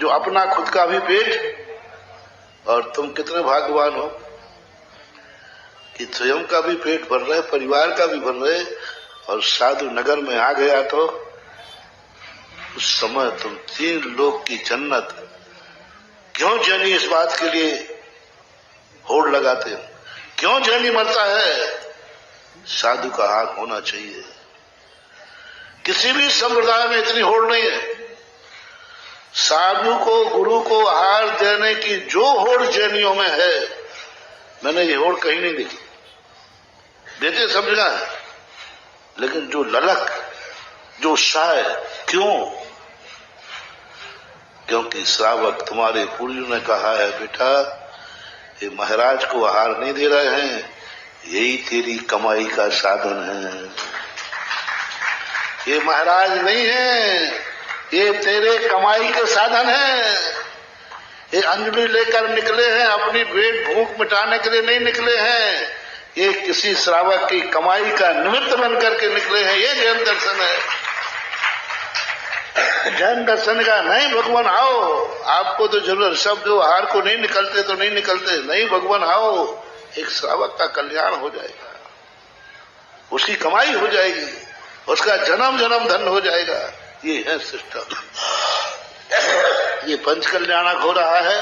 जो अपना खुद का भी पेट, और तुम कितने भाग्यवान हो कि स्वयं का भी पेट भर रहे, परिवार का भी भर रहे, और साधु नगर में आ गया तो उस समय तुम 3 लोक की जन्नत। क्यों जैनी इस बात के लिए होड़ लगाते हो? क्यों जैनी मरता है? साधु का हाथ होना चाहिए। किसी भी संप्रदाय में इतनी होड़ नहीं है। साधु को, गुरु को आहार देने की जो होड़ जैनियों में है, मैंने ये होड़ कहीं नहीं देखी। देते सब जगह है, लेकिन जो ललक, जो उत्साह, क्यों? क्योंकि श्रावक तुम्हारे पूर्वजों ने कहा है, बेटा ये महाराज को आहार नहीं दे रहे हैं, यही तेरी कमाई का साधन है। ये महाराज नहीं है, ये तेरे कमाई के साधन है। ये अंजलि लेकर निकले हैं, अपनी पेट भूख मिटाने के लिए नहीं निकले हैं। ये किसी श्रावक की कमाई का निमित्त बन करके निकले हैं। ये जैन दर्शन है। जैन दर्शन का नहीं, भगवान आओ, आपको तो जरूरत, सब जो आहार को नहीं निकलते तो नहीं निकलते, नहीं भगवान आओ, एक श्रावक का कल्याण हो जाएगा, उसकी कमाई हो जाएगी, उसका जन्म जन्म धन हो जाएगा। ये है सिस्टम। ये पंच कल्याणक हो रहा है।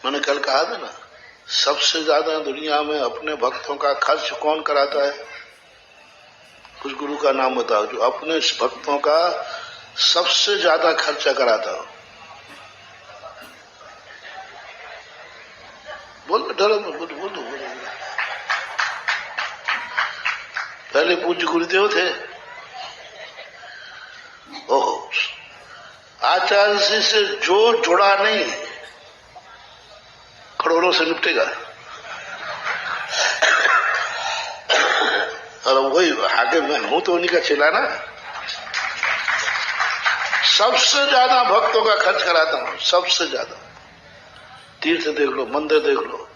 मैंने कल कहा था ना, सबसे ज्यादा दुनिया में अपने भक्तों का खर्च कौन कराता है? कुछ गुरु का नाम बताओ जो अपने भक्तों का सबसे ज्यादा खर्चा कराता हो। बोलो, डरो मत, बोलो बोलो बोलो। पहले पूज्य गुरुदेव थे, ओह, आचार्य जी से जो जुड़ा नहीं करोड़ों से निपटेगा। और वही आगे मैं हूं तो उन्हीं का चेला ना। सबसे ज्यादा भक्तों का खर्च कराता हूं, सबसे ज्यादा। तीर्थ देख लो, मंदिर देख लो,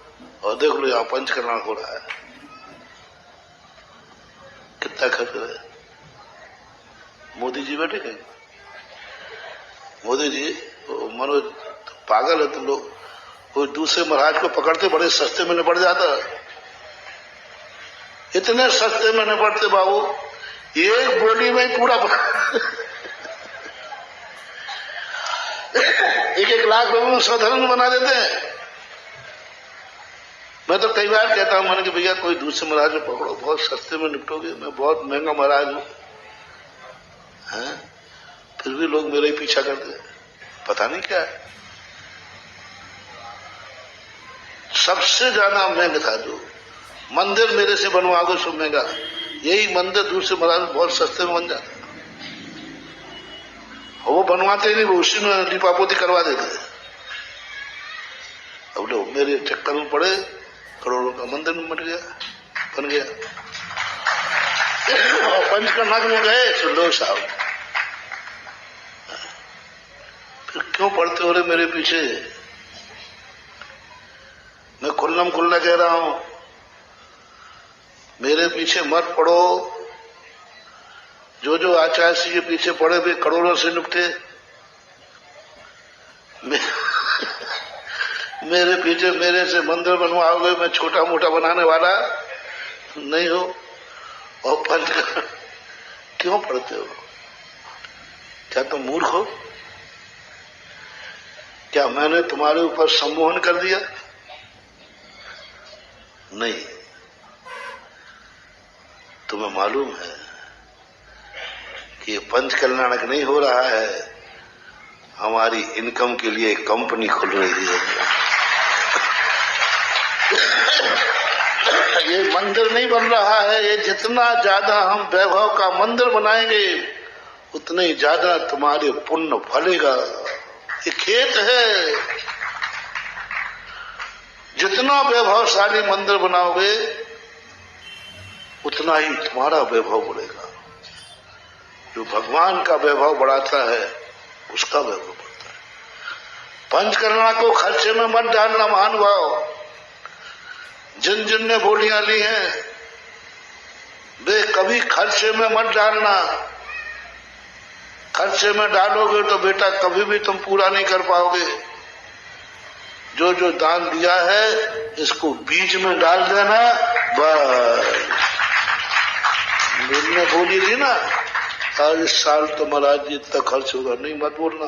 और देख लो यहाँ पंचकल्याण हो रहा है, कितना खर्च है। मोदी जी बैठे कहीं? मोदी जी मनोज पागल है तुम लोग। कोई दूसरे महाराज को पकड़ते बड़े सस्ते में निपट जाता, इतने सस्ते में निपटते बाबू, एक बोली में पूरा 1-1 लाख लोगों में साधारण बना देते हैं। मैं तो कई बार कहता हूं, मैंने कि भैया कोई दूसरे महाराज को पकड़ो, बहुत सस्ते में निपटोगे, मैं बहुत महंगा महाराज हूं। फिर भी लोग मेरे ही पीछा करते हैं, पता नहीं क्या है। सबसे ज्यादा महंगा था जो मंदिर मेरे से बनवाओगे सो महंगा, यही मंदिर दूसरे महाराज बहुत सस्ते में बन जाता। और वो बनवाते नहीं, वो उसी में लिपापोती करवा देते। अब लोग मेरे चक्कर में पड़े, करोड़ों का मंदिर में बन गया। और पंचकर्णक में गए तो लो साहब, फिर क्यों पढ़ते हो रहे मेरे पीछे? मैं खुल्लम खुल्ला कह रहा हूं, मेरे पीछे मत पड़ो। जो आचार्य जी के पीछे पड़े वे करोड़ों से निपटे, मेरे पीछे मेरे से मंदिर बनवाओगे, मैं छोटा मोटा बनाने वाला नहीं हो। और पंच क्यों पढ़ते हो? क्या तुम मूर्ख हो? क्या मैंने तुम्हारे ऊपर सम्मोहन कर दिया? नहीं, तुम्हें मालूम है कि ये पंच कल्याणक नहीं हो रहा है, हमारी इनकम के लिए एक कंपनी खुल रही है। ये मंदिर नहीं बन रहा है, ये जितना ज्यादा हम वैभव का मंदिर बनाएंगे उतने ही ज्यादा तुम्हारे पुण्य फलेगा। ये खेत है, जितना वैभवशाली मंदिर बनाओगे उतना ही तुम्हारा वैभव बढ़ेगा। जो भगवान का वैभव बढ़ाता है उसका वैभव बढ़ता है। पंचकर्णा को खर्चे में मत डालना महानुभाव। जिन जिन ने बोलियां ली हैं वे कभी खर्चे में मत डालना। खर्चे में डालोगे तो बेटा कभी भी तुम पूरा नहीं कर पाओगे। जो जो दान दिया है इसको बीज में डाल देना। बस मैंने बोली थी ना, आज इस साल तो महाराज जी इतना खर्च होगा, नहीं मत बोलना,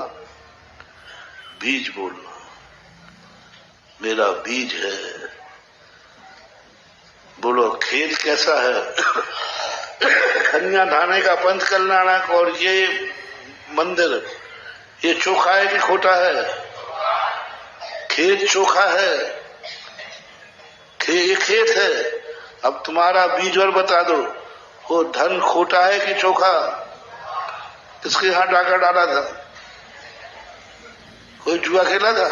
बीज बोलना, मेरा बीज है। बोलो खेत कैसा है? खनिया ढाने का पंच कल्याणक और ये मंदिर, ये चोखा है कि खोटा है? खेत चोखा है, ये खेत है। अब तुम्हारा बीज और बता दो, वो धन खोटा है कि चोखा? किसके यहां डाका डाला था? कोई जुआ खेला था?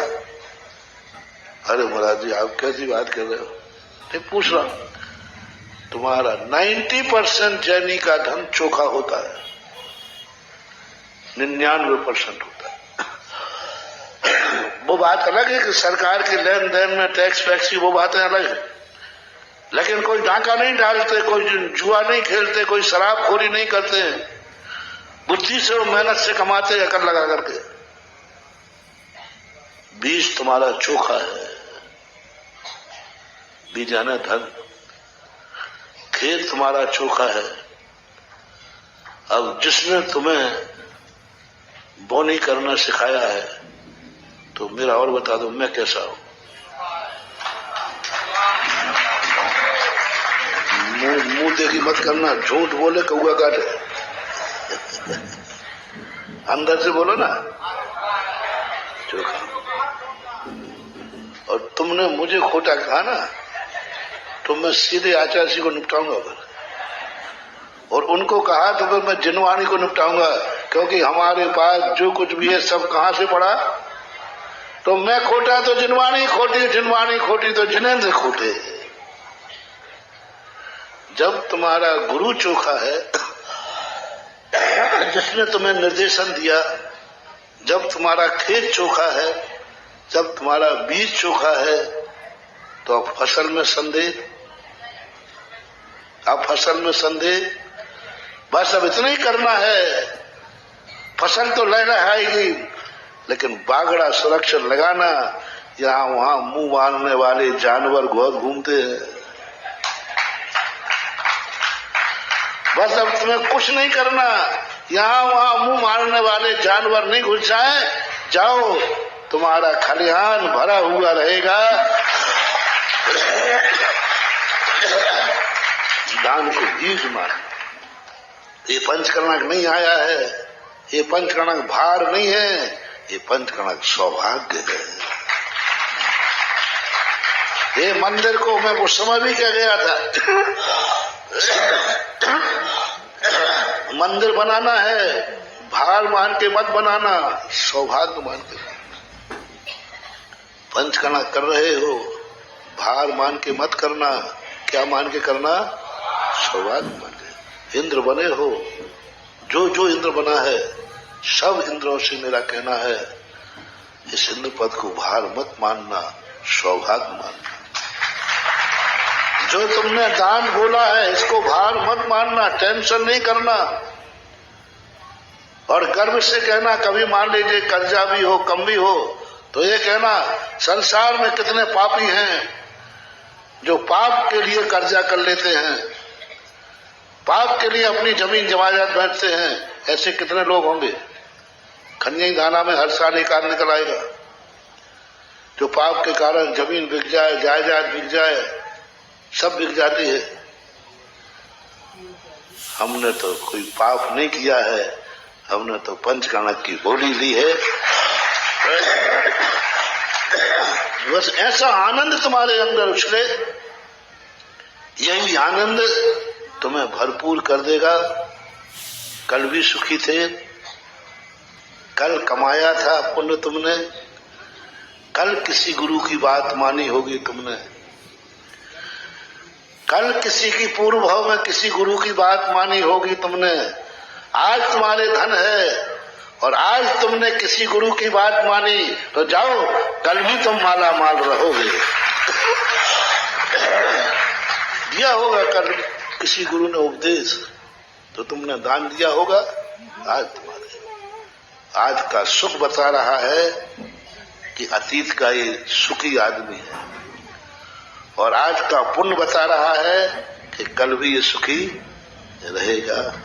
अरे महाराज जी आप कैसी बात कर रहे हो? नहीं पूछ रहा, तुम्हारा 90% जैनी का धन चोखा होता है, 99% होता है। वो बात अलग है कि सरकार के लेन देन में टैक्स वैक्स की वो बातें अलग है, लेकिन कोई डाका नहीं डालते, कोई जुआ नहीं खेलते, कोई शराबखोरी नहीं करते, बुद्धि से और मेहनत से कमाते हैं अकल लगा करके। बीज तुम्हारा चोखा है, बीज यानी धन, खेत तुम्हारा चोखा है। अब जिसने तुम्हें बोनी करना सिखाया है तो मेरा और बता दो मैं कैसा हूं? मुंह देखी मत करना, झूठ बोले कौआ काटे। अंदर से बोलो ना चोखा। और तुमने मुझे खोटा कहा ना, तो मैं सीधे आचार्य को निपटाऊंगा फिर, और उनको कहा तो फिर मैं जिनवाणी को निपटाऊंगा, क्योंकि हमारे पास जो कुछ भी है सब कहां से पड़ा? तो मैं खोटा तो जिनवाणी खोटी, जिनवाणी खोटी तो जिनेंद्र खोटे। जब तुम्हारा गुरु चोखा है, जिसने तुम्हें निर्देशन दिया, जब तुम्हारा खेत चोखा है, जब तुम्हारा बीज चोखा है, तो अब फसल में संदेह, अब फसल में संदेह, बस अब इतना ही करना है। फसल तो लहराएगी, लेकिन बागड़ा सुरक्षित लगाना। यहां वहां मुंह मारने वाले जानवर बहुत घूमते हैं। बस अब तुम्हें कुछ नहीं करना, यहां वहां मुंह मारने वाले जानवर नहीं घुस जाए, जाओ तुम्हारा खलिहान भरा हुआ रहेगा। दान को बीज मार। ये पंचकर्णक नहीं आया है, ये पंचकर्णक भार नहीं है, ये पंचकर्णक सौभाग्य है। ये मंदिर को मैं उस समय भी कह गया था, मंदिर बनाना है, भार मान के मत बनाना, सौभाग्य मान के। पंचकर्णक कर रहे हो, भार मान के मत करना। क्या मान के करना? सौभाग्य मान के। इंद्र बने हो, जो जो इंद्र बना है, सब इंद्रों से मेरा कहना है, इस इंद्र पद को भार मत मानना, सौभाग्य मानना। जो तुमने दान बोला है इसको भार मत मानना, टेंशन नहीं करना। और गर्व से कहना, कभी मान लीजिए कर्जा भी हो, कम भी हो, तो ये कहना संसार में कितने पापी हैं जो पाप के लिए कर्जा कर लेते हैं, पाप के लिए अपनी जमीन जमायत बैठते हैं। ऐसे कितने लोग होंगे? खनिया दाना में हर साल एक आध निकल आएगा जो पाप के कारण जमीन बिक जाए, जायदाद बिक जाए, सब बिक जाती है। हमने तो कोई पाप नहीं किया है, हमने तो पंचकर्णक की बोली ली है। बस ऐसा आनंद तुम्हारे अंदर उछले, यही आनंद तुम्हें भरपूर कर देगा। कल भी सुखी थे, कल कमाया था पुण्य तुमने, कल किसी गुरु की बात मानी होगी तुमने, कल किसी की पूर्व भाव में किसी गुरु की बात मानी होगी तुमने। आज तुम्हारे धन है और आज तुमने किसी गुरु की बात मानी, तो जाओ कल भी तुम माला माल रहोगे। दिया होगा कल किसी गुरु ने उपदेश, तो तुमने दान दिया होगा। आज तुम्हारे आज का सुख बता रहा है कि अतीत का ये सुखी आदमी है, और आज का पुण्य बता रहा है कि कल भी ये सुखी रहेगा।